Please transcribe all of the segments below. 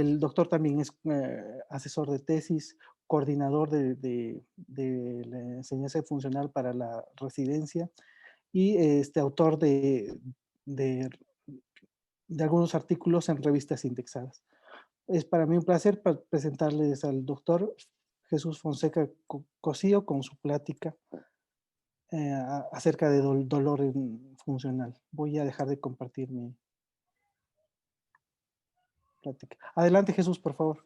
El doctor también es asesor de tesis, coordinador de la enseñanza funcional para la residencia y autor de, de algunos artículos en revistas indexadas. Es para mí un placer presentarles al doctor Jesús Fonseca Cosío con su plática acerca de dolor funcional. Voy a dejar de compartir mi plática. Adelante, Jesús, por favor.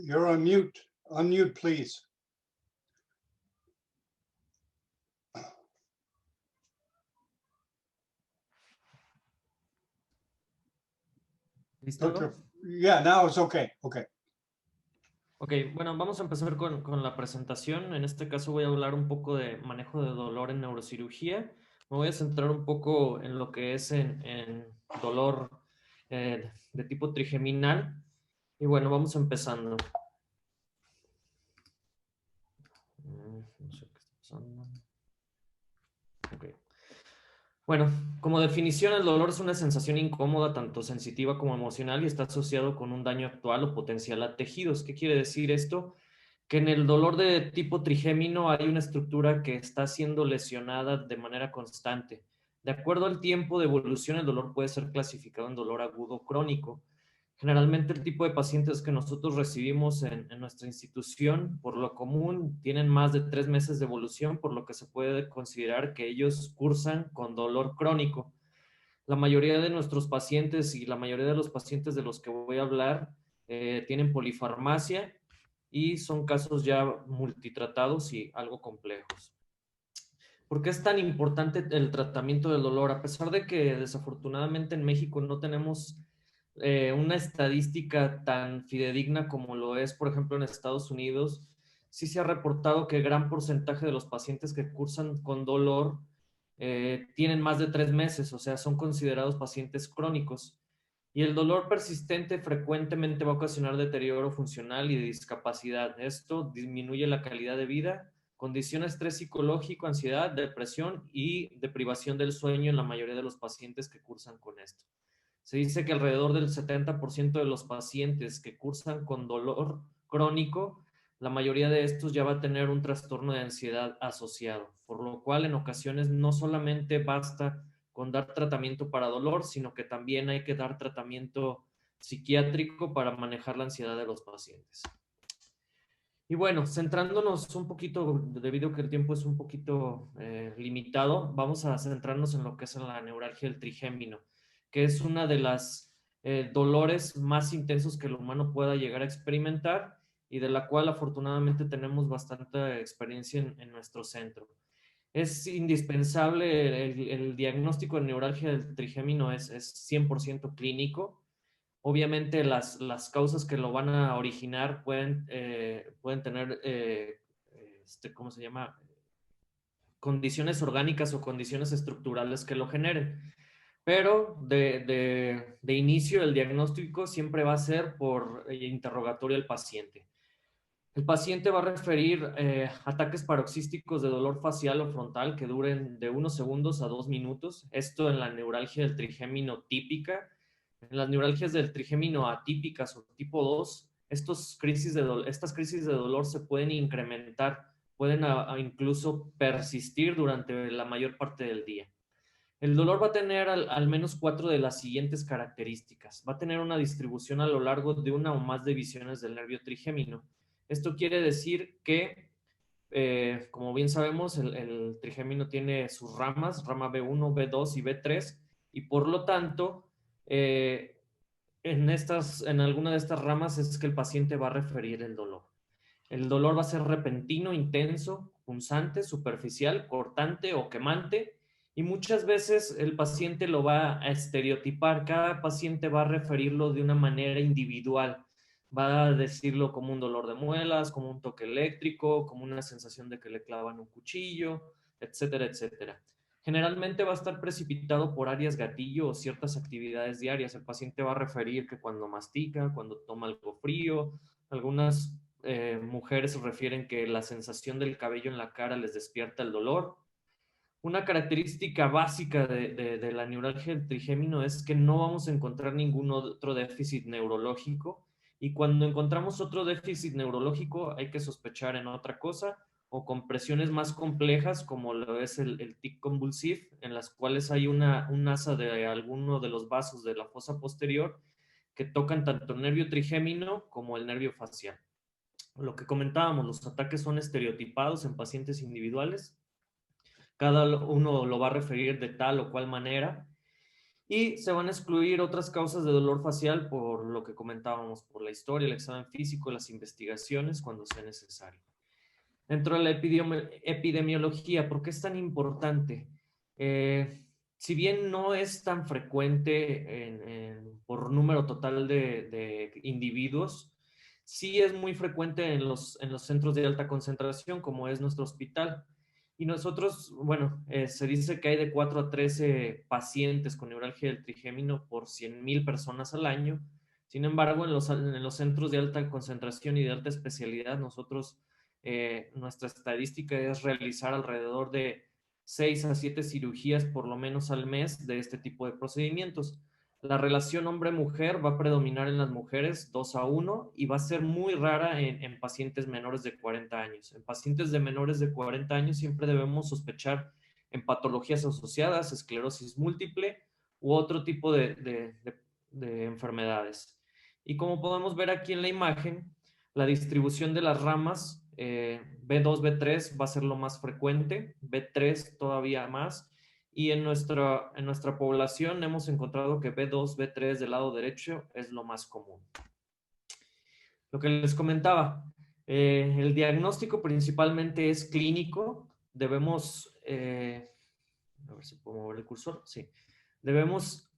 You're on mute. Unmute, please. ¿Listo? Yeah, now it's okay. Okay. Ok, bueno, vamos a empezar con la presentación. En este caso voy a hablar un poco de manejo de dolor en neurocirugía. Me voy a centrar un poco en lo que es en dolor de tipo trigeminal. Y bueno, vamos empezando. No sé qué está pasando. Ok. Bueno, como definición, el dolor es una sensación incómoda, tanto sensitiva como emocional, y está asociado con un daño actual o potencial a tejidos. ¿Qué quiere decir esto? Que en el dolor de tipo trigémino hay una estructura que está siendo lesionada de manera constante. De acuerdo al tiempo de evolución, el dolor puede ser clasificado en dolor agudo o crónico. Generalmente el tipo de pacientes que nosotros recibimos en nuestra institución, por lo común, tienen más de 3 meses de evolución, por lo que se puede considerar que ellos cursan con dolor crónico. La mayoría de nuestros pacientes y la mayoría de los pacientes de los que voy a hablar tienen polifarmacia y son casos ya multitratados y algo complejos. ¿Por qué es tan importante el tratamiento del dolor? A pesar de que desafortunadamente en México no tenemos una estadística tan fidedigna como lo es, por ejemplo, en Estados Unidos, sí se ha reportado que gran porcentaje de los pacientes que cursan con dolor tienen más de 3 meses, o sea, son considerados pacientes crónicos. Y el dolor persistente frecuentemente va a ocasionar deterioro funcional y de discapacidad. Esto disminuye la calidad de vida, condiciona estrés psicológico, ansiedad, depresión y deprivación del sueño en la mayoría de los pacientes que cursan con esto. Se dice que alrededor del 70% de los pacientes que cursan con dolor crónico, la mayoría de estos ya va a tener un trastorno de ansiedad asociado, por lo cual en ocasiones no solamente basta con dar tratamiento para dolor, sino que también hay que dar tratamiento psiquiátrico para manejar la ansiedad de los pacientes. Y bueno, centrándonos un poquito, debido a que el tiempo es un poquito limitado, vamos a centrarnos en lo que es la neuralgia del trigémino, que es una de las dolores más intensos que el humano pueda llegar a experimentar y de la cual afortunadamente tenemos bastante experiencia en nuestro centro. Es indispensable, el diagnóstico de neuralgia del trigémino es 100% clínico. Obviamente las causas que lo van a originar pueden tener, ¿cómo se llama? Condiciones orgánicas o condiciones estructurales que lo generen. Pero de inicio el diagnóstico siempre va a ser por interrogatorio al paciente. El paciente va a referir ataques paroxísticos de dolor facial o frontal que duren de 1 segundos a 2 minutos. Esto en la neuralgia del trigémino típica. En las neuralgias del trigémino atípicas o tipo 2, estas crisis de dolor se pueden incrementar, pueden incluso persistir durante la mayor parte del día. El dolor va a tener al menos 4 de las siguientes características. Va a tener una distribución a lo largo de una o más divisiones del nervio trigémino. Esto quiere decir que, como bien sabemos, el trigémino tiene sus ramas, rama B1, B2 y B3, y por lo tanto, en alguna de estas ramas es que el paciente va a referir el dolor. El dolor va a ser repentino, intenso, punzante, superficial, cortante o quemante, y muchas veces el paciente lo va a estereotipar. Cada paciente va a referirlo de una manera individual. Va a decirlo como un dolor de muelas, como un toque eléctrico, como una sensación de que le clavan un cuchillo, etcétera, etcétera. Generalmente va a estar precipitado por áreas gatillo o ciertas actividades diarias. El paciente va a referir que cuando mastica, cuando toma algo frío. Algunas mujeres refieren que la sensación del cabello en la cara les despierta el dolor. Una característica básica de la neuralgia del trigémino es que no vamos a encontrar ningún otro déficit neurológico, y cuando encontramos otro déficit neurológico hay que sospechar en otra cosa o con presiones más complejas como lo es el tic convulsivo, en las cuales hay un asa de alguno de los vasos de la fosa posterior que tocan tanto el nervio trigémino como el nervio facial. Lo que comentábamos, los ataques son estereotipados en pacientes individuales. Cada uno lo va a referir de tal o cual manera y se van a excluir otras causas de dolor facial por lo que comentábamos, por la historia, el examen físico, las investigaciones cuando sea necesario. Dentro de la epidemiología, ¿por qué es tan importante? Si bien no es tan frecuente por número total de individuos, sí es muy frecuente en los centros de alta concentración, como es nuestro hospital. Y nosotros, bueno, se dice que hay de 4 a 13 pacientes con neuralgia del trigémino por 100,000 personas al año. Sin embargo, en los centros de alta concentración y de alta especialidad, nosotros, nuestra estadística es realizar alrededor de 6 a 7 cirugías por lo menos al mes de este tipo de procedimientos. La relación hombre-mujer va a predominar en las mujeres 2 a 1 y va a ser muy rara en pacientes menores de 40 años. En pacientes de menores de 40 años siempre debemos sospechar en patologías asociadas, esclerosis múltiple u otro tipo de enfermedades. Y como podemos ver aquí en la imagen, la distribución de las ramas, B2, B3 va a ser lo más frecuente, B3 todavía más, y en nuestra población hemos encontrado que B2, B3 del lado derecho es lo más común. Lo que les comentaba, el diagnóstico principalmente es clínico. Debemos, a ver si puedo mover el cursor, sí. Debemos,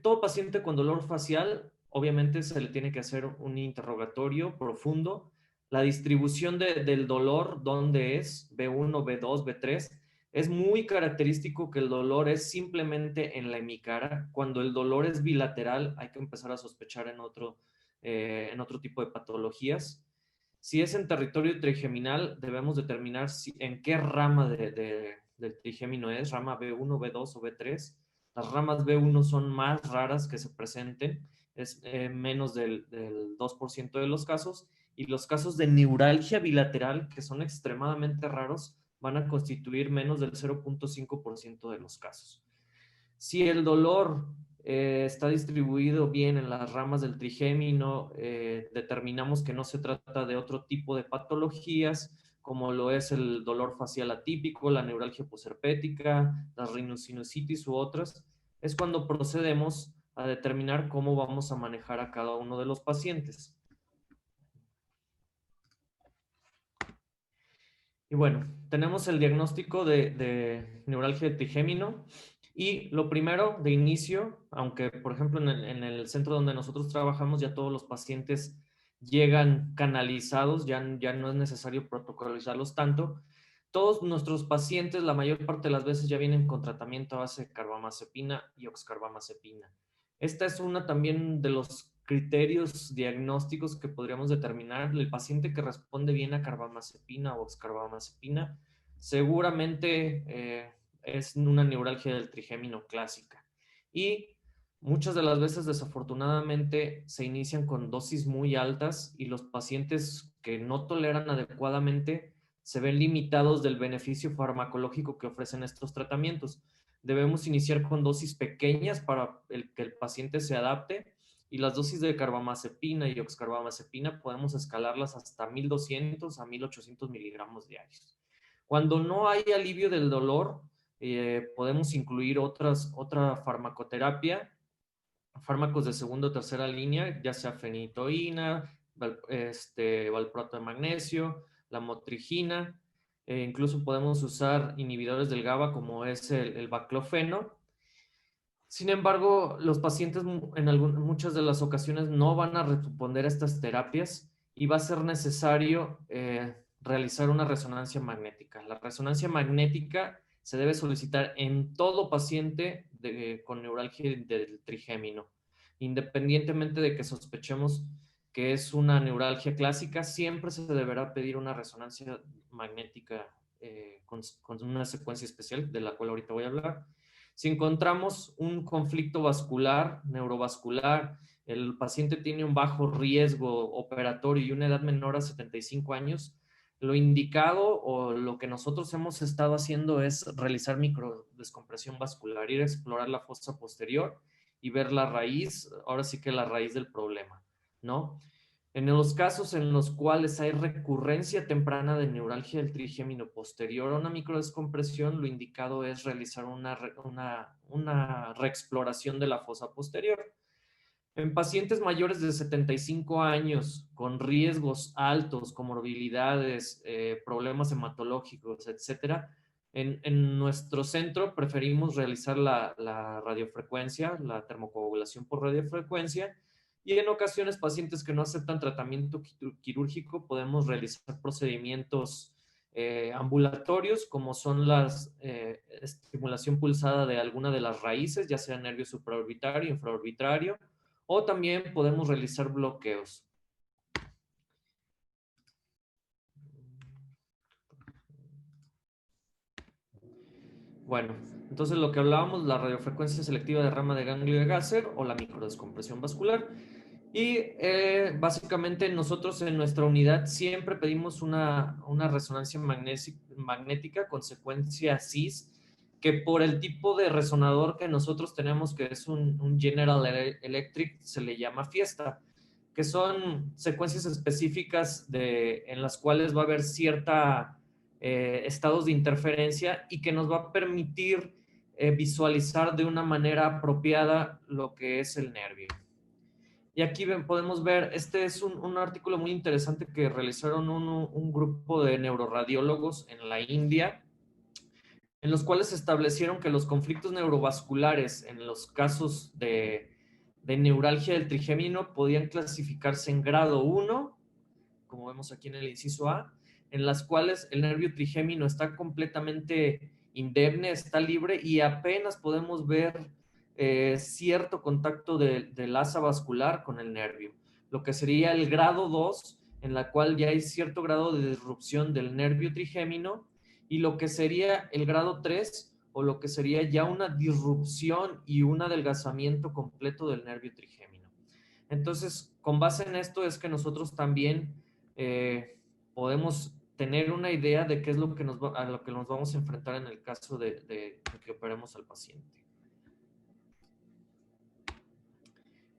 todo paciente con dolor facial, obviamente se le tiene que hacer un interrogatorio profundo. La distribución del dolor, ¿dónde es? B1, B2, B3. Es muy característico que el dolor es simplemente en la hemicara. Cuando el dolor es bilateral, hay que empezar a sospechar en otro tipo de patologías. Si es en territorio trigeminal, debemos determinar en qué rama del trigémino es, rama B1, B2 o B3. Las ramas B1 son más raras que se presenten, es menos del 2% de los casos, y los casos de neuralgia bilateral, que son extremadamente raros, van a constituir menos del 0.5% de los casos. Si el dolor está distribuido bien en las ramas del trigémino, determinamos que no se trata de otro tipo de patologías, como lo es el dolor facial atípico, la neuralgia posherpética, la rhinosinusitis u otras. Es cuando procedemos a determinar cómo vamos a manejar a cada uno de los pacientes. Y bueno, tenemos el diagnóstico de neuralgia de trigémino. Y lo primero de inicio, aunque por ejemplo en el centro donde nosotros trabajamos ya todos los pacientes llegan canalizados, ya no es necesario protocolizarlos tanto. Todos nuestros pacientes, la mayor parte de las veces, ya vienen con tratamiento a base de carbamazepina y oxcarbamazepina. Esta es una también de los criterios diagnósticos que podríamos determinar. El paciente que responde bien a carbamazepina o oxcarbamazepina seguramente es una neuralgia del trigémino clásica. Y muchas de las veces, desafortunadamente, se inician con dosis muy altas y los pacientes que no toleran adecuadamente se ven limitados del beneficio farmacológico que ofrecen estos tratamientos. Debemos iniciar con dosis pequeñas para que el paciente se adapte, y las dosis de carbamazepina y oxcarbamazepina podemos escalarlas hasta 1,200 a 1,800 miligramos diarios. Cuando no hay alivio del dolor, podemos incluir otra farmacoterapia, fármacos de segunda o tercera línea, ya sea fenitoína, valproato de magnesio, la motrigina. Incluso podemos usar inhibidores del GABA como es el baclofeno. Sin embargo, los pacientes en muchas de las ocasiones no van a responder a estas terapias y va a ser necesario realizar una resonancia magnética. La resonancia magnética se debe solicitar en todo paciente con neuralgia del trigémino, independientemente de que sospechemos que es una neuralgia clásica. Siempre se deberá pedir una resonancia magnética con una secuencia especial, de la cual ahorita voy a hablar. Si encontramos un conflicto vascular, neurovascular, el paciente tiene un bajo riesgo operatorio y una edad menor a 75 años, lo indicado o lo que nosotros hemos estado haciendo es realizar microdescompresión vascular, ir a explorar la fosa posterior y ver la raíz, ahora sí que la raíz del problema, ¿no? En los casos en los cuales hay recurrencia temprana de neuralgia del trigémino posterior a una microdescompresión, lo indicado es realizar una reexploración de la fosa posterior. En pacientes mayores de 75 años con riesgos altos, comorbilidades, problemas hematológicos, etcétera, en nuestro centro preferimos realizar la radiofrecuencia, la termocoagulación por radiofrecuencia, y en ocasiones pacientes que no aceptan tratamiento quirúrgico podemos realizar procedimientos ambulatorios, como son las estimulación pulsada de alguna de las raíces, ya sea nervio supraorbitario, infraorbitario, o también podemos realizar bloqueos. Bueno, entonces lo que hablábamos, la radiofrecuencia selectiva de rama de ganglio de Gasser o la microdescompresión vascular. Y básicamente nosotros en nuestra unidad siempre pedimos una resonancia magnética con secuencia CIS, que por el tipo de resonador que nosotros tenemos, que es un General Electric, se le llama Fiesta, que son secuencias específicas en las cuales va a haber cierta estados de interferencia y que nos va a permitir visualizar de una manera apropiada lo que es el nervio. Y aquí podemos ver, este es un artículo muy interesante que realizaron un grupo de neuroradiólogos en la India, en los cuales establecieron que los conflictos neurovasculares en los casos de neuralgia del trigémino podían clasificarse en grado 1, como vemos aquí en el inciso A, en las cuales el nervio trigémino está completamente indemne, está libre y apenas podemos ver cierto contacto del asa vascular con el nervio. Lo que sería el grado 2, en la cual ya hay cierto grado de disrupción del nervio trigémino, y lo que sería el grado 3, o lo que sería ya una disrupción y un adelgazamiento completo del nervio trigémino. Entonces, con base en esto es que nosotros también podemos tener una idea de qué es lo que a lo que nos vamos a enfrentar en el caso de que operemos al paciente.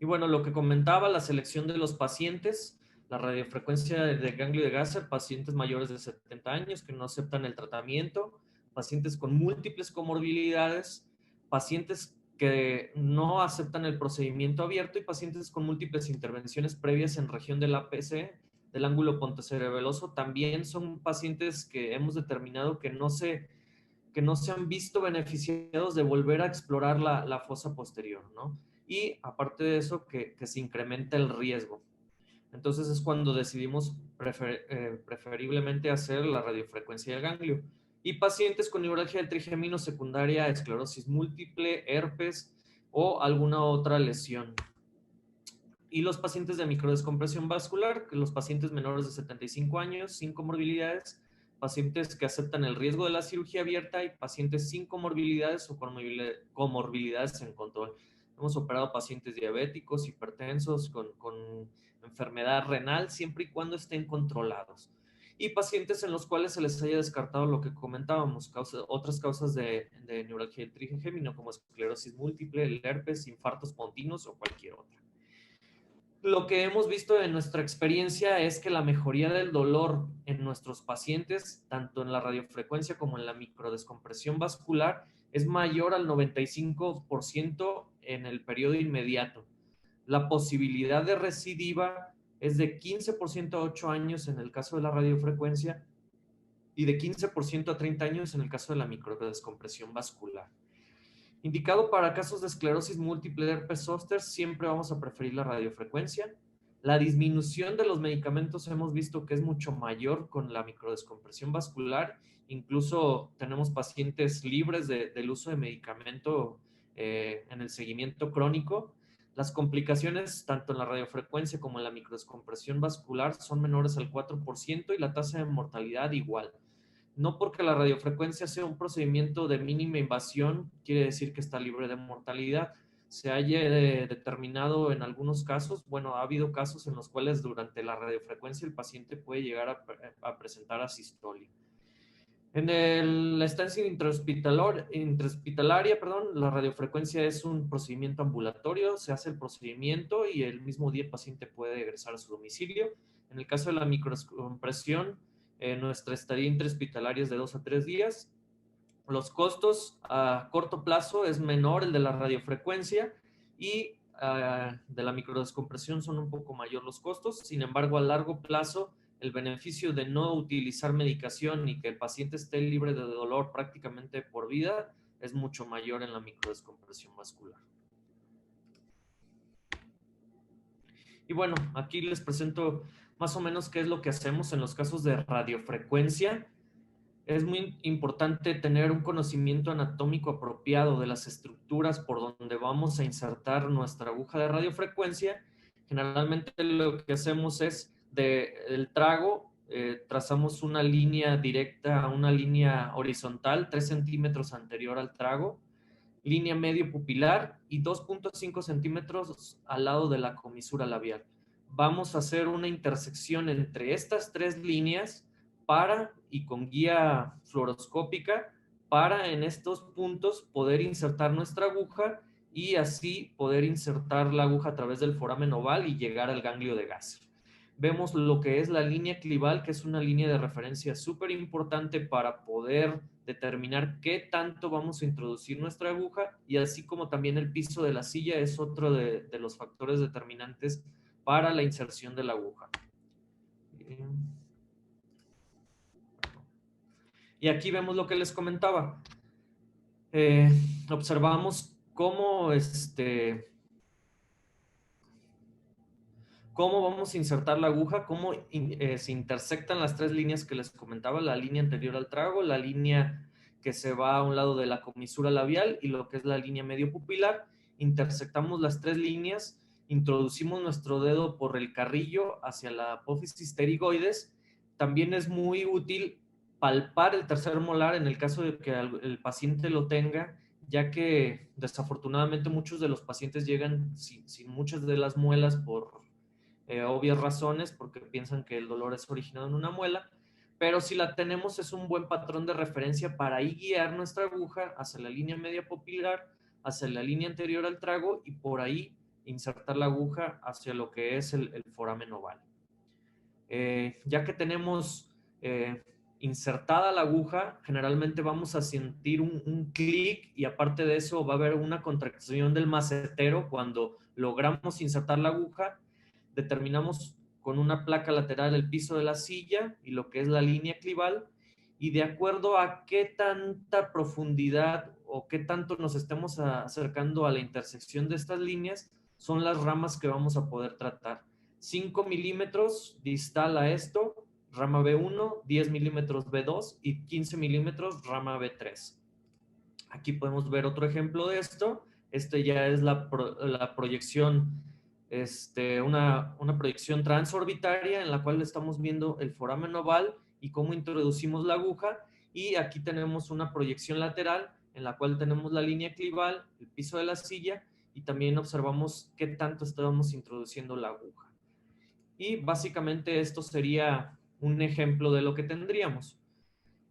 Y bueno, lo que comentaba, la selección de los pacientes, la radiofrecuencia de ganglio de Gasser, pacientes mayores de 70 años que no aceptan el tratamiento, pacientes con múltiples comorbilidades, pacientes que no aceptan el procedimiento abierto y pacientes con múltiples intervenciones previas en región del APC, del ángulo pontocerebeloso. También son pacientes que hemos determinado que no se han visto beneficiados de volver a explorar la fosa posterior, ¿no? Y aparte de eso, que se incrementa el riesgo. Entonces es cuando decidimos preferiblemente hacer la radiofrecuencia del ganglio. Y pacientes con neuralgia del trigémino secundaria, esclerosis múltiple, herpes o alguna otra lesión. Y los pacientes de microdescompresión vascular, los pacientes menores de 75 años, sin comorbilidades, pacientes que aceptan el riesgo de la cirugía abierta y pacientes sin comorbilidades o comorbilidades en control. Hemos operado pacientes diabéticos, hipertensos, con enfermedad renal, siempre y cuando estén controlados. Y pacientes en los cuales se les haya descartado lo que comentábamos, otras causas de neuralgia del trigémino, como esclerosis múltiple, el herpes, infartos pontinos o cualquier otra. Lo que hemos visto en nuestra experiencia es que la mejoría del dolor en nuestros pacientes, tanto en la radiofrecuencia como en la microdescompresión vascular, es mayor al 95% en el periodo inmediato. La posibilidad de recidiva es de 15% a 8 años en el caso de la radiofrecuencia y de 15% a 30 años en el caso de la microdescompresión vascular. Indicado para casos de esclerosis múltiple de herpes zóster, siempre vamos a preferir la radiofrecuencia. La disminución de los medicamentos hemos visto que es mucho mayor con la microdescompresión vascular. Incluso tenemos pacientes libres del uso de medicamento en el seguimiento crónico. Las complicaciones, tanto en la radiofrecuencia como en la microdescompresión vascular, son menores al 4% y la tasa de mortalidad igual. No porque la radiofrecuencia sea un procedimiento de mínima invasión, quiere decir que está libre de mortalidad. Se haya determinado en algunos casos, bueno, ha habido casos en los cuales durante la radiofrecuencia el paciente puede llegar a presentar asistolia. En la estancia intrahospitalaria, la radiofrecuencia es un procedimiento ambulatorio, se hace el procedimiento y el mismo día el paciente puede egresar a su domicilio. En el caso de la microdescompresión, nuestra estadía intrahospitalaria es de 2 a 3 días. Los costos a corto plazo es menor el de la radiofrecuencia y de la microdescompresión son un poco mayor los costos. Sin embargo, a largo plazo, el beneficio de no utilizar medicación y que el paciente esté libre de dolor prácticamente por vida es mucho mayor en la microdescompresión vascular. Y bueno, aquí les presento más o menos qué es lo que hacemos en los casos de radiofrecuencia. Es muy importante tener un conocimiento anatómico apropiado de las estructuras por donde vamos a insertar nuestra aguja de radiofrecuencia. Generalmente lo que hacemos es del trago, trazamos una línea directa, una línea horizontal, 3 centímetros anterior al trago, línea medio pupilar y 2.5 centímetros al lado de la comisura labial. Vamos a hacer una intersección entre estas 3 líneas y con guía fluoroscópica para en estos puntos poder insertar nuestra aguja y así poder insertar la aguja a través del foramen oval y llegar al ganglio de Gasser. Vemos lo que es la línea clival, que es una línea de referencia súper importante para poder determinar qué tanto vamos a introducir nuestra aguja, y así como también el piso de la silla es otro de los factores determinantes para la inserción de la aguja. Y aquí vemos lo que les comentaba. Observamos cómo vamos a insertar la aguja, cómo se intersectan las 3 líneas que les comentaba, la línea anterior al trago, la línea que se va a un lado de la comisura labial y lo que es la línea medio pupilar. Intersectamos las 3 líneas, introducimos nuestro dedo por el carrillo hacia la apófisis pterigoides. También es muy útil palpar el tercer molar en el caso de que el paciente lo tenga, ya que desafortunadamente muchos de los pacientes llegan sin muchas de las muelas por obvias razones, porque piensan que el dolor es originado en una muela, pero si la tenemos es un buen patrón de referencia para ahí guiar nuestra aguja hacia la línea media pupilar, hacia la línea anterior al trago y por ahí insertar la aguja hacia lo que es el foramen oval. Ya que tenemos insertada la aguja, generalmente vamos a sentir un clic y aparte de eso va a haber una contracción del macetero cuando logramos insertar la aguja. Determinamos con una placa lateral el piso de la silla y lo que es la línea clival, y de acuerdo a qué tanta profundidad o qué tanto nos estemos acercando a la intersección de estas líneas son las ramas que vamos a poder tratar. 5 milímetros distal a esto, rama B1, 10 milímetros B2 y 15 milímetros rama B3. Aquí podemos ver otro ejemplo de esto. Ya es la proyección, una proyección transorbitaria en la cual estamos viendo el foramen oval y cómo introducimos la aguja, y aquí tenemos una proyección lateral en la cual tenemos la línea clival, el piso de la silla y también observamos qué tanto estábamos introduciendo la aguja. Y básicamente esto sería un ejemplo de lo que tendríamos.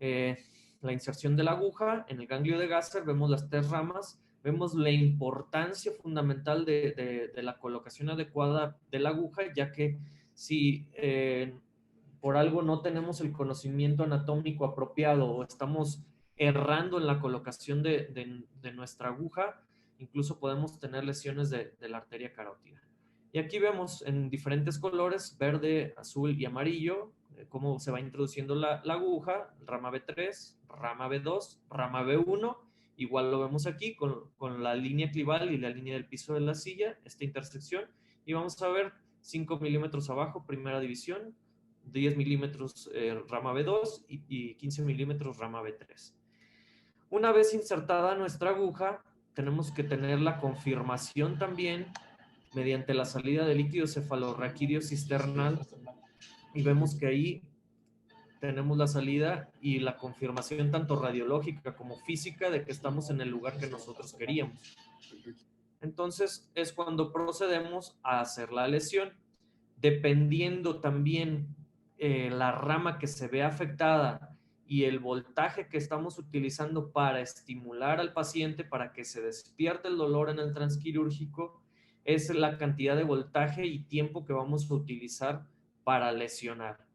La inserción de la aguja en el ganglio de Gasser, vemos las 3 ramas, vemos la importancia fundamental de la colocación adecuada de la aguja, ya que si por algo no tenemos el conocimiento anatómico apropiado o estamos errando en la colocación de nuestra aguja, incluso podemos tener lesiones de la arteria carótida. Y aquí vemos en diferentes colores, verde, azul y amarillo, cómo se va introduciendo la aguja, rama B3, rama B2, rama B1, igual lo vemos aquí con la línea clival y la línea del piso de la silla, esta intersección, y vamos a ver 5 milímetros abajo, primera división, 10 milímetros rama B2 y 15 milímetros rama B3. Una vez insertada nuestra aguja, tenemos que tener la confirmación también mediante la salida de líquido cefalorraquídeo cisternal, y vemos que ahí tenemos la salida y la confirmación tanto radiológica como física de que estamos en el lugar que nosotros queríamos. Entonces es cuando procedemos a hacer la lesión. Dependiendo también la rama que se ve afectada y el voltaje que estamos utilizando para estimular al paciente para que se despierte el dolor en el transquirúrgico, es la cantidad de voltaje y tiempo que vamos a utilizar para lesionar.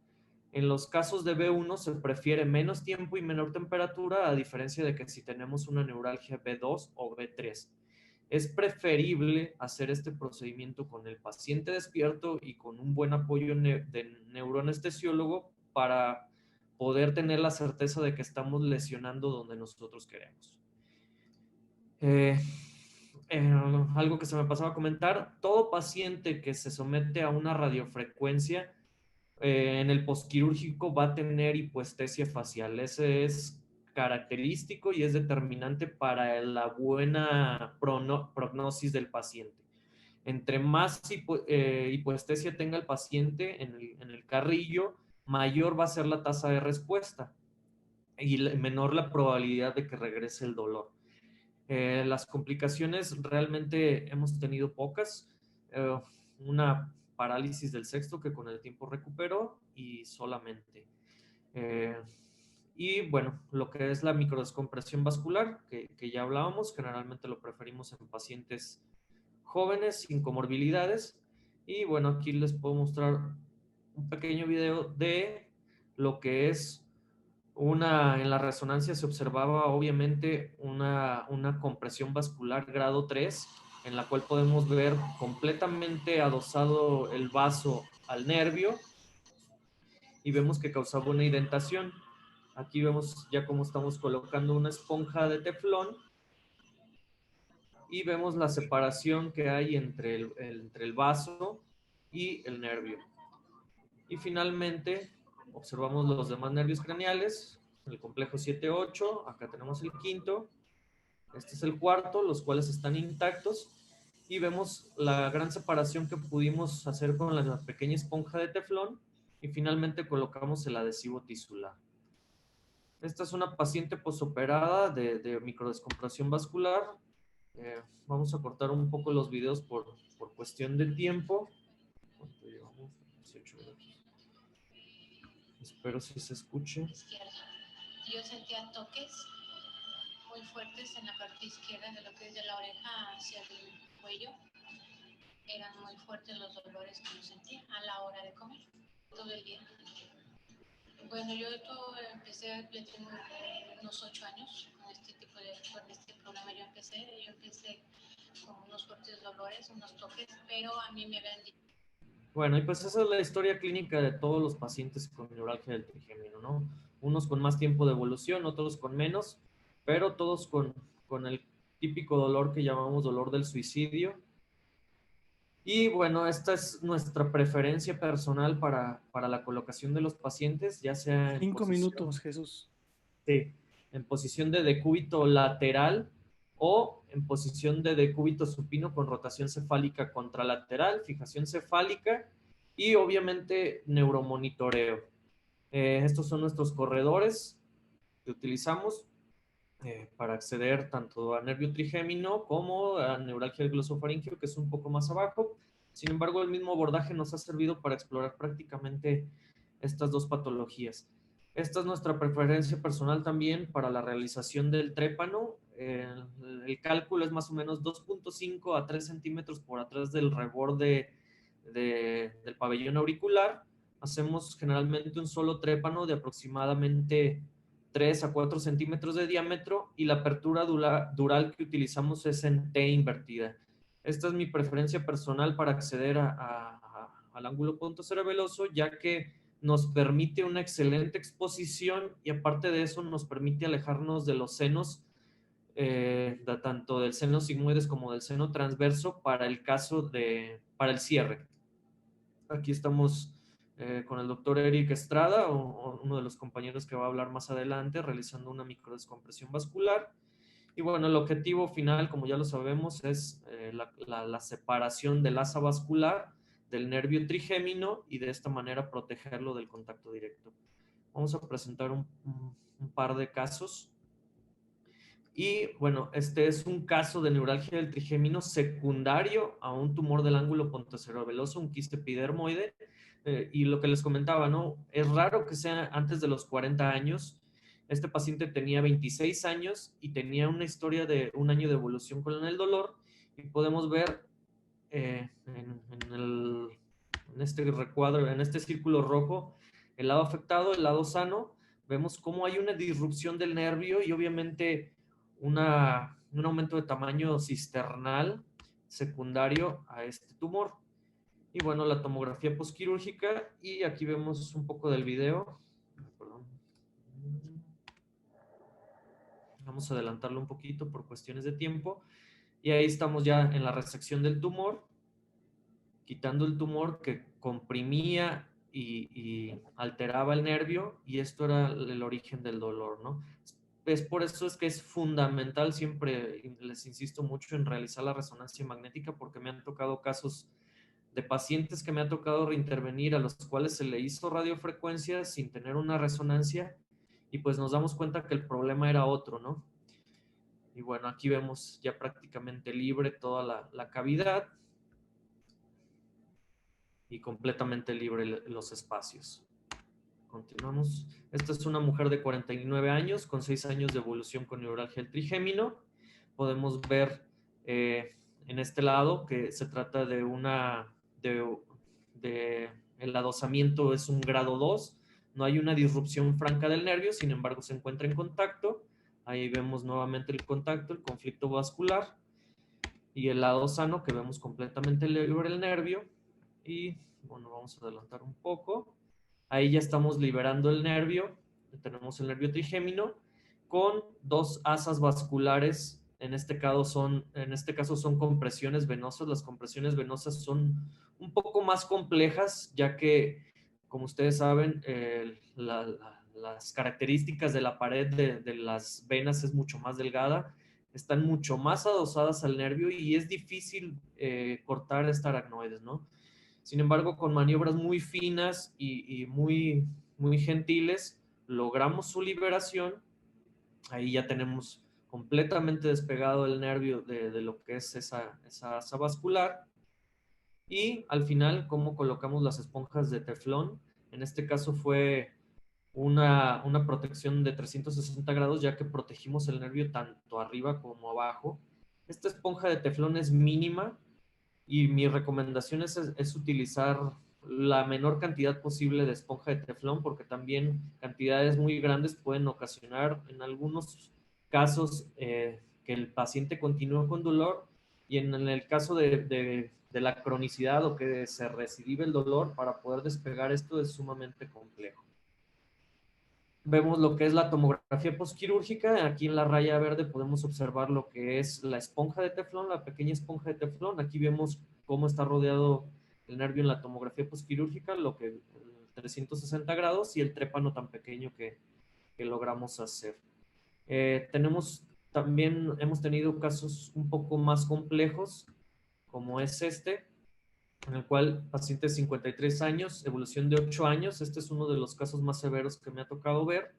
En los casos de B1 se prefiere menos tiempo y menor temperatura, a diferencia de que si tenemos una neuralgia B2 o B3. Es preferible hacer este procedimiento con el paciente despierto y con un buen apoyo de neuroanestesiólogo para poder tener la certeza de que estamos lesionando donde nosotros queremos. Algo que se me pasaba a comentar, todo paciente que se somete a una radiofrecuencia en el posquirúrgico va a tener hipoestesia facial. Ese es característico y es determinante para la buena prognosis del paciente. Entre más hipoestesia tenga el paciente en el carrillo, mayor va a ser la tasa de respuesta y menor la probabilidad de que regrese el dolor. Las complicaciones realmente hemos tenido pocas. Una parálisis del sexto que con el tiempo recuperó y solamente. Y bueno, lo que es la microdescompresión vascular, que ya hablábamos, generalmente lo preferimos en pacientes jóvenes sin comorbilidades. Y bueno, aquí les puedo mostrar un pequeño video de lo que es en la resonancia se observaba obviamente una compresión vascular grado 3, en la cual podemos ver completamente adosado el vaso al nervio y vemos que causaba una indentación. Aquí vemos ya cómo estamos colocando una esponja de teflón y vemos la separación que hay entre el vaso y el nervio. Y finalmente observamos los demás nervios craneales, el complejo 7-8, acá tenemos el quinto, este es el cuarto, los cuales están intactos, y vemos la gran separación que pudimos hacer con la pequeña esponja de teflón, y finalmente colocamos el adhesivo tisular. Esta es una paciente posoperada de microdescompresión vascular. Vamos a cortar un poco los videos por cuestión de tiempo. ¿Cuánto llevamos? 18 minutos. Espero si se escuche. Izquierda. Yo sentía toques muy fuertes en la parte izquierda, de lo que es de la oreja hacia el cuello. Eran muy fuertes los dolores que yo sentía a la hora de comer, todo el día. Bueno, yo empecé, ya tengo unos 8 años con este problema. Yo empecé con unos fuertes dolores, unos toques, pero a mí me habían dicho. Bueno, y pues esa es la historia clínica de todos los pacientes con neuralgia del trigémino, ¿no? Unos con más tiempo de evolución, otros con menos, pero todos con el típico dolor que llamamos dolor del suicidio. Y bueno, esta es nuestra preferencia personal para la colocación de los pacientes, ya sea en 5 minutos, Jesús. Sí, en posición de decúbito lateral o en posición de decúbito supino con rotación cefálica contralateral, fijación cefálica y obviamente neuromonitoreo. Estos son nuestros corredores que utilizamos para acceder tanto a nervio trigémino como a neuralgia del glosofaringeo, que es un poco más abajo. Sin embargo, el mismo abordaje nos ha servido para explorar prácticamente estas dos patologías. Esta es nuestra preferencia personal también para la realización del trépano. El cálculo es más o menos 2.5 a 3 centímetros por atrás del reborde del pabellón auricular. Hacemos generalmente un solo trépano de aproximadamente 3 a 4 centímetros de diámetro y la apertura dural que utilizamos es en T invertida. Esta es mi preferencia personal para acceder al ángulo pontocerebeloso, ya que nos permite una excelente exposición y aparte de eso nos permite alejarnos de los senos, tanto del seno sigmoides como del seno transverso para el cierre. Aquí estamos con el doctor Eric Estrada, o uno de los compañeros que va a hablar más adelante, realizando una microdescompresión vascular. Y bueno, el objetivo final, como ya lo sabemos, es la separación del asa vascular del nervio trigémino y de esta manera protegerlo del contacto directo. Vamos a presentar un par de casos. Y bueno, este es un caso de neuralgia del trigémino secundario a un tumor del ángulo pontocerebeloso, un quiste epidermoide. Y lo que les comentaba, ¿no? Es raro que sea antes de los 40 años. Este paciente tenía 26 años y tenía una historia de un año de evolución con el dolor. Y podemos ver en este recuadro, en este círculo rojo, el lado afectado, el lado sano. Vemos cómo hay una disrupción del nervio y obviamente un aumento de tamaño cisternal secundario a este tumor. Y bueno, la tomografía posquirúrgica, y aquí vemos un poco del video. Perdón. Vamos a adelantarlo un poquito por cuestiones de tiempo. Y ahí estamos ya en la resección del tumor, quitando el tumor que comprimía y alteraba el nervio, y esto era el origen del dolor, ¿no? Es por eso es que es fundamental, siempre les insisto mucho en realizar la resonancia magnética, porque me han tocado casos de pacientes que me ha tocado reintervenir a los cuales se le hizo radiofrecuencia sin tener una resonancia, y pues nos damos cuenta que el problema era otro, ¿no? Y bueno, aquí vemos ya prácticamente libre toda la cavidad y completamente libre los espacios. Continuamos. Esta es una mujer de 49 años con 6 años de evolución con neuralgia del trigémino. Podemos ver en este lado que se trata de el adosamiento es un grado 2. No hay una disrupción franca del nervio, sin embargo se encuentra en contacto. Ahí vemos nuevamente el contacto, el conflicto vascular, y el lado sano que vemos completamente libre el nervio. Y bueno, vamos a adelantar un poco. Ahí ya estamos liberando el nervio. Tenemos el nervio trigémino con dos asas vasculares. En este caso son compresiones venosas. Las compresiones venosas son un poco más complejas, ya que, como ustedes saben, las características de la pared de las venas es mucho más delgada, están mucho más adosadas al nervio y es difícil cortar esta aracnoides, ¿no? Sin embargo, con maniobras muy finas y muy, muy gentiles, logramos su liberación. Ahí ya tenemos completamente despegado el nervio de lo que es esa asa vascular. Y al final, cómo colocamos las esponjas de teflón. En este caso fue una protección de 360 grados, ya que protegimos el nervio tanto arriba como abajo. Esta esponja de teflón es mínima, y mi recomendación es utilizar la menor cantidad posible de esponja de teflón, porque también cantidades muy grandes pueden ocasionar en algunos casos que el paciente continúe con dolor, y en el caso de la cronicidad o que se recidive el dolor, para poder despegar esto es sumamente complejo. Vemos lo que es la tomografía posquirúrgica. Aquí en la raya verde podemos observar lo que es la esponja de teflón, la pequeña esponja de teflón. Aquí vemos cómo está rodeado el nervio en la tomografía posquirúrgica, lo que 360 grados, y el trépano tan pequeño que logramos hacer. Hemos tenido casos un poco más complejos, como es este, en el cual paciente de 53 años, evolución de 8 años. Este es uno de los casos más severos que me ha tocado ver.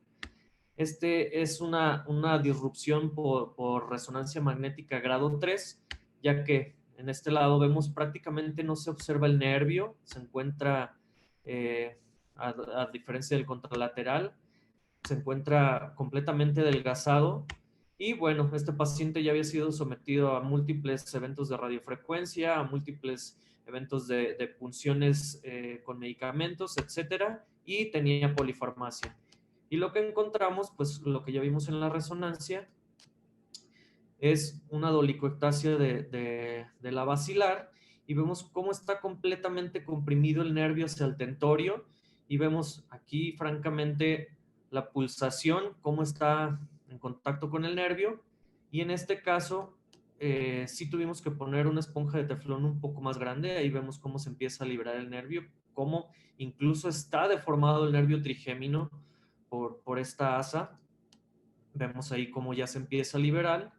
Este es una disrupción por resonancia magnética grado 3, ya que en este lado vemos prácticamente no se observa el nervio, se encuentra, a diferencia del contralateral, se encuentra completamente adelgazado. Y bueno, este paciente ya había sido sometido a múltiples eventos de radiofrecuencia, a múltiples eventos de punciones con medicamentos, etcétera, y tenía polifarmacia. Y lo que encontramos, pues lo que ya vimos en la resonancia, es una dolicoectasia de la basilar, y vemos cómo está completamente comprimido el nervio hacia el tentorio, y vemos aquí francamente la pulsación, cómo está en contacto con el nervio. Y en este caso sí tuvimos que poner una esponja de teflón un poco más grande. Ahí vemos cómo se empieza a liberar el nervio, cómo incluso está deformado el nervio trigémino por esta asa. Vemos ahí cómo ya se empieza a liberar.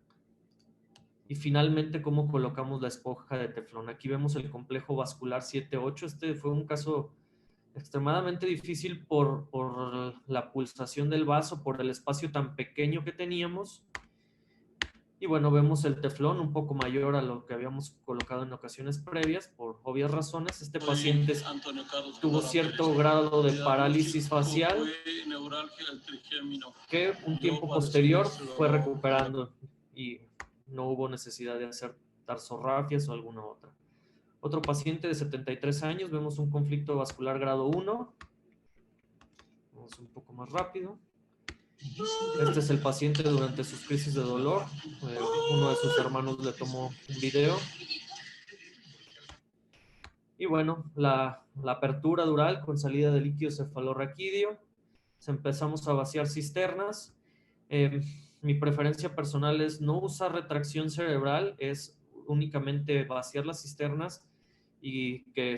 Y finalmente, cómo colocamos la esponja de teflón. Aquí vemos el complejo vascular 7-8. Este fue un caso extremadamente difícil por la pulsación del vaso, por el espacio tan pequeño que teníamos. Y bueno, vemos el teflón un poco mayor a lo que habíamos colocado en ocasiones previas, por obvias razones. Este paciente tuvo cierto grado de parálisis facial que un tiempo posterior fue recuperando y no hubo necesidad de hacer tarsorrafias o alguna otra. Otro paciente de 73 años, vemos un conflicto vascular grado 1. Vamos un poco más rápido. Este es el paciente durante sus crisis de dolor. Uno de sus hermanos le tomó un video. Y bueno, la apertura dural con salida de líquido cefalorraquídeo. Empezamos a vaciar cisternas. Mi preferencia personal es no usar retracción cerebral, es únicamente vaciar las cisternas y que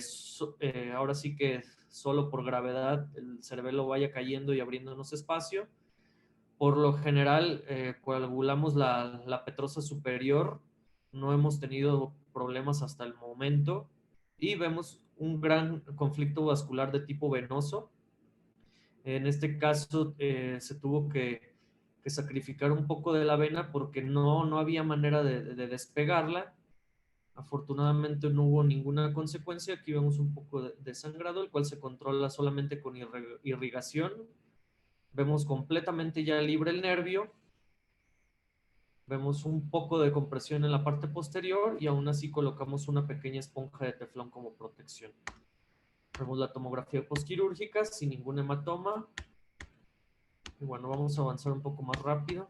ahora sí que solo por gravedad el cerebelo vaya cayendo y abriéndonos espacio. Por lo general, coagulamos la petrosa superior, no hemos tenido problemas hasta el momento y vemos un gran conflicto vascular de tipo venoso. En este caso se tuvo que sacrificar un poco de la vena porque no había manera de despegarla. Afortunadamente no hubo ninguna consecuencia. Aquí vemos un poco de sangrado, el cual se controla solamente con irrigación. Vemos completamente ya libre el nervio. Vemos un poco de compresión en la parte posterior y aún así colocamos una pequeña esponja de teflón como protección. Vemos la tomografía postquirúrgica sin ningún hematoma. Y bueno, vamos a avanzar un poco más rápido.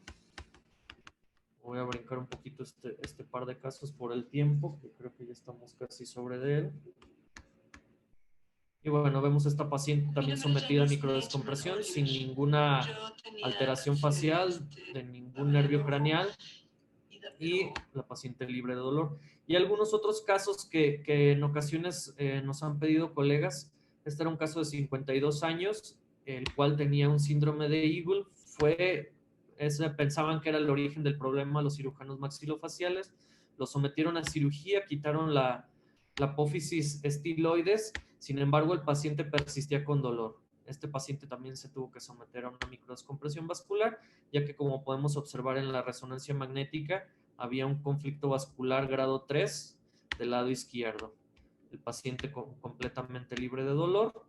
Voy a brincar un poquito este par de casos por el tiempo, que creo que ya estamos casi sobre de él. Y bueno, vemos a esta paciente también sometida a microdescompresión sin ninguna alteración facial, de ningún nervio craneal y la paciente libre de dolor. Y algunos otros casos que en ocasiones nos han pedido colegas. Este era un caso de 52 años, el cual tenía un síndrome de Eagle. Pensaban que era el origen del problema los cirujanos maxilofaciales. Lo sometieron a cirugía, quitaron la apófisis estiloides. Sin embargo, el paciente persistía con dolor. Este paciente también se tuvo que someter a una microdescompresión vascular, ya que como podemos observar en la resonancia magnética, había un conflicto vascular grado 3 del lado izquierdo. El paciente completamente libre de dolor.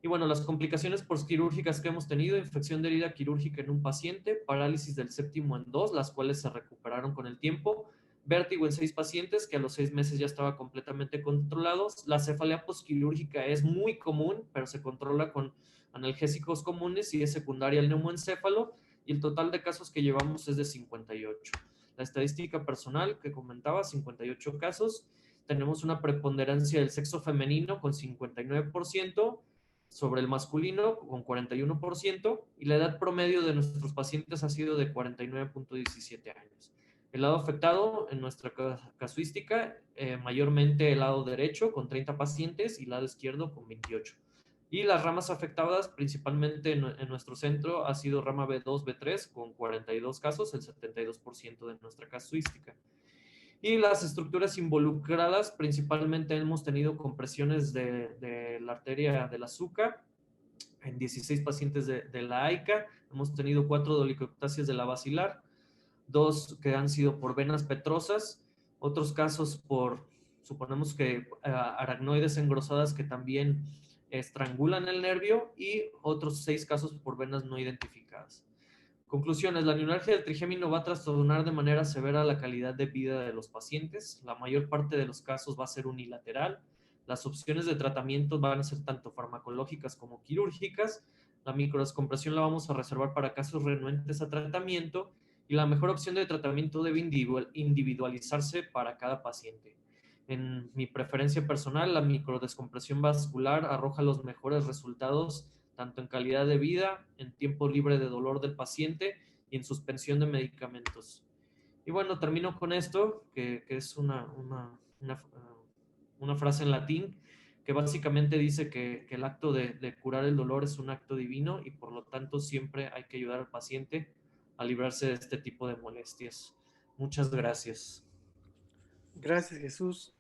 Y bueno, las complicaciones postquirúrgicas que hemos tenido: infección de herida quirúrgica en un paciente, parálisis del séptimo en 2, las cuales se recuperaron con el tiempo, vértigo en 6 pacientes que a los 6 meses ya estaba completamente controlados. La cefalea postquirúrgica es muy común, pero se controla con analgésicos comunes y es secundaria al neumoencéfalo, y el total de casos que llevamos es de 58. La estadística personal que comentaba, 58 casos. Tenemos una preponderancia del sexo femenino con 59%, sobre el masculino con 41%, y la edad promedio de nuestros pacientes ha sido de 49.17 años. El lado afectado en nuestra casuística, mayormente el lado derecho con 30 pacientes y el lado izquierdo con 28. Y las ramas afectadas principalmente en nuestro centro ha sido rama B2, B3 con 42 casos, el 72% de nuestra casuística. Y las estructuras involucradas, principalmente hemos tenido compresiones de la arteria del azúcar en 16 pacientes de la AICA. Hemos tenido 4 dolicoectasias de la basilar, 2 que han sido por venas petrosas, otros casos suponemos que aracnoides engrosadas que también estrangulan el nervio, y otros 6 casos por venas no identificadas. Conclusiones: la neuralgia del trigémino va a trastornar de manera severa la calidad de vida de los pacientes. La mayor parte de los casos va a ser unilateral. Las opciones de tratamiento van a ser tanto farmacológicas como quirúrgicas. La microdescompresión la vamos a reservar para casos renuentes a tratamiento, y la mejor opción de tratamiento debe individualizarse para cada paciente. En mi preferencia personal, la microdescompresión vascular arroja los mejores resultados tanto en calidad de vida, en tiempo libre de dolor del paciente y en suspensión de medicamentos. Y bueno, termino con esto, que es una frase en latín que básicamente dice que el acto de curar el dolor es un acto divino y por lo tanto siempre hay que ayudar al paciente a librarse de este tipo de molestias. Muchas gracias. Gracias, Jesús.